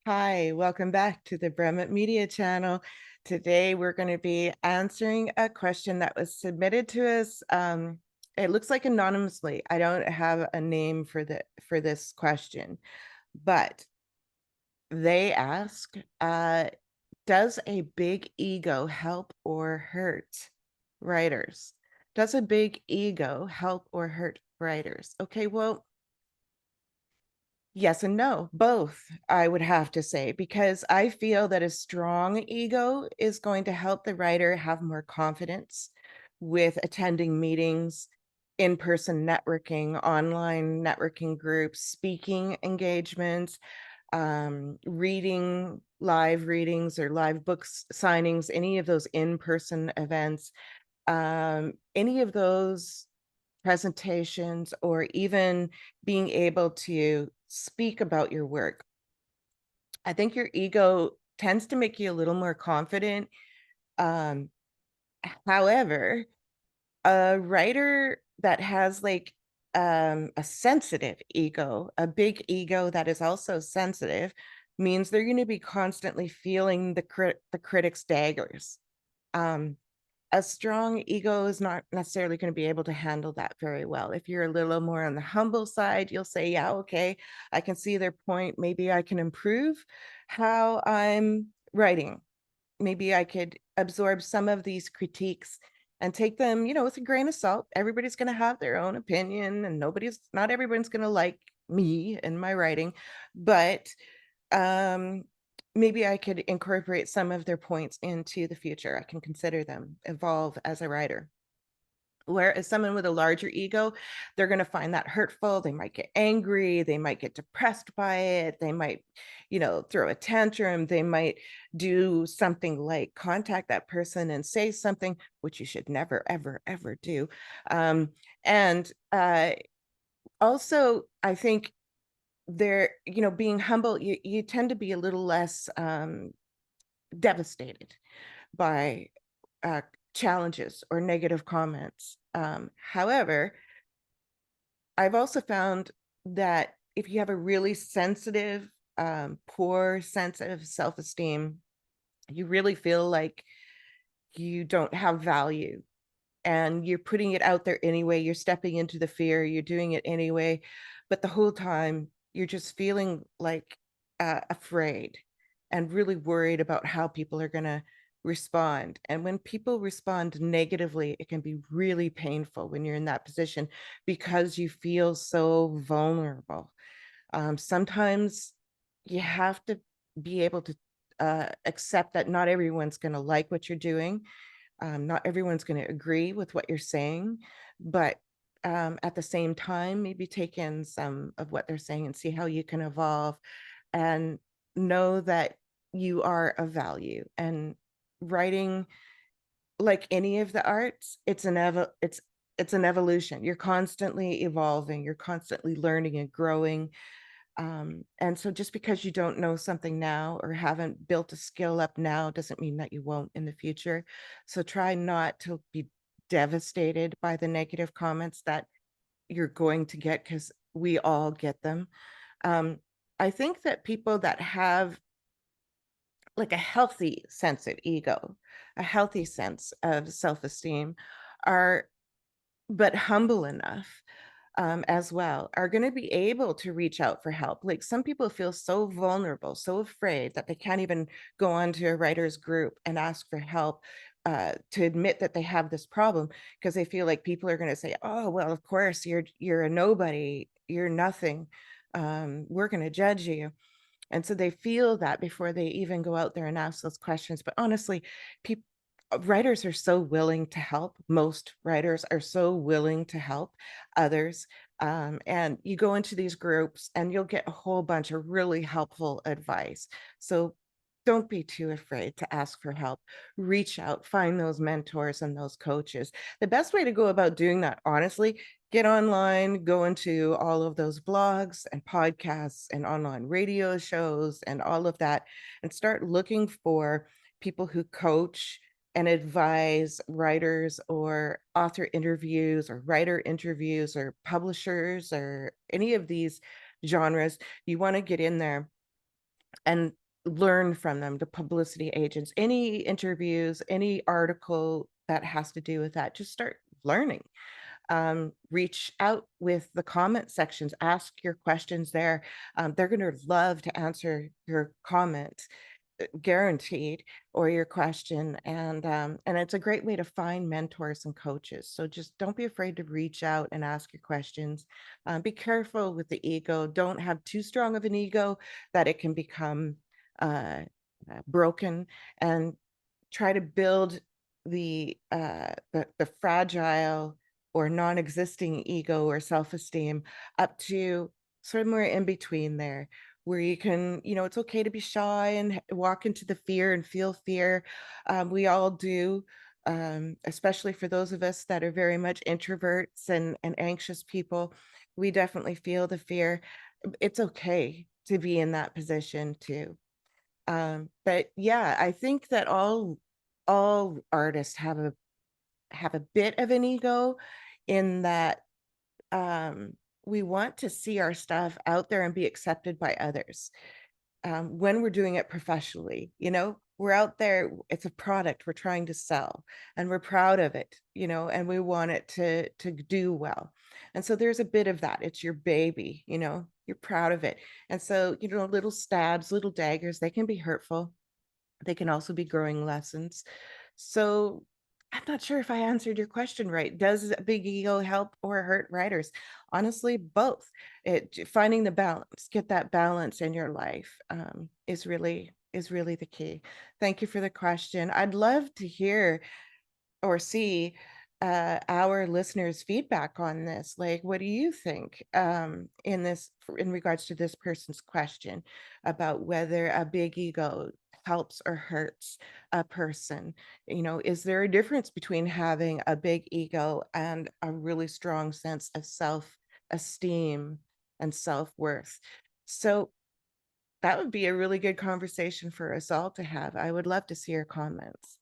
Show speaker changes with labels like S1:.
S1: Hi, welcome back to the Brummet Media channel. Today we're going to be answering a question that was submitted to us. It looks like anonymously. I don't have a name for this question, but they ask, does a big ego help or hurt writers? Does a big ego help or hurt writers? Okay, well, yes and no, both, I would have to say, because I feel that a strong ego is going to help the writer have more confidence with attending meetings, in-person networking, online networking groups, speaking engagements, reading, live readings or live books signings, any of those in-person events, any of those presentations, or even being able to speak about your work. I think your ego tends to make you a little more confident. Um, However, a writer that has like a sensitive ego, a big ego that is also sensitive, means they're going to be constantly feeling the critic's daggers. Um, a strong ego is not necessarily going to be able to handle that very well. If you're a little more on the humble side, you'll say, yeah, okay, I can see their point. Maybe I can improve how I'm writing. Maybe I could absorb some of these critiques and take them, with a grain of salt. Everybody's going to have their own opinion, and not everyone's going to like me and my writing, but um, maybe I could incorporate some of their points into the future. I can consider them, evolve as a writer. Whereas someone with a larger ego, they're going to find that hurtful. They might get angry. They might get depressed by it. They might, throw a tantrum. They might do something like contact that person and say something, which you should never, ever, ever do. And Also, I think being humble, you tend to be a little less devastated by uh, challenges or negative comments. However, I've also found that if you have a really sensitive, poor sense of self-esteem, you really feel like you don't have value, and you're putting it out there anyway. You're stepping into the fear, you're doing it anyway, but the whole time you're just feeling like afraid and really worried about how people are going to respond. And when people respond negatively, it can be really painful when you're in that position because you feel so vulnerable. Sometimes you have to be able to accept that not everyone's going to like what you're doing. Not everyone's going to agree with what you're saying, but at the same time, maybe take in some of what they're saying and see how you can evolve, and know that you are of value. And writing, like any of the arts, it's an evolution. You're constantly evolving, you're constantly learning and growing. And so just because you don't know something now or haven't built a skill up now doesn't mean that you won't in the future. So try not to be devastated by the negative comments that you're going to get, because we all get them. Um, I think that people that have like a healthy sense of ego, a healthy sense of self-esteem, are but humble enough as well, are going to be able to reach out for help. Like, some people feel so vulnerable, so afraid that they can't even go onto a writer's group and ask for help, to admit that they have this problem, because they feel like people are going to say, "Oh, well, of course you're a nobody, you're nothing. We're going to judge you." And so they feel that before they even go out there and ask those questions. But honestly, people writers are so willing to help. Most writers are so willing to help others. And you go into these groups and you'll get a whole bunch of really helpful advice. So don't be too afraid to ask for help. Reach out, find those mentors and those coaches. The best way to go about doing that, honestly, get online, go into all of those blogs and podcasts and online radio shows and all of that, and start looking for people who coach and advise writers, or author interviews or writer interviews or publishers or any of these genres. You want to get in there and learn from them, the publicity agents, any interviews, any article that has to do with that, just start learning. Reach out with the comment sections, ask your questions there. They're going to love to answer your comment, guaranteed, or your question. And it's a great way to find mentors and coaches. So just don't be afraid to reach out and ask your questions. Be careful with the ego. Don't have too strong of an ego that it can become uh, broken, and try to build the fragile or non-existing ego or self-esteem up to somewhere in between there, where you can, it's okay to be shy and walk into the fear and feel fear. We all do, especially for those of us that are very much introverts and anxious people. We definitely feel the fear. It's okay to be in that position too. But yeah, I think that all artists have a bit of an ego, in that um, we want to see our stuff out there and be accepted by others. When we're doing it professionally, we're out there, it's a product we're trying to sell, and we're proud of it, and we want it to do well. And so there's a bit of that. It's your baby, you're proud of it. And so, little stabs, little daggers, they can be hurtful. They can also be growing lessons. So I'm not sure if I answered your question right. Does a big ego help or hurt writers? Honestly, both. Finding the balance, get that balance in your life, is really the key. Thank you for the question. I'd love to hear or see our listeners' feedback on this. Like, what do you think, in regards to this person's question about whether a big ego helps or hurts a person? Is there a difference between having a big ego and a really strong sense of self-esteem and self-worth? So that would be a really good conversation for us all to have. I would love to see your comments.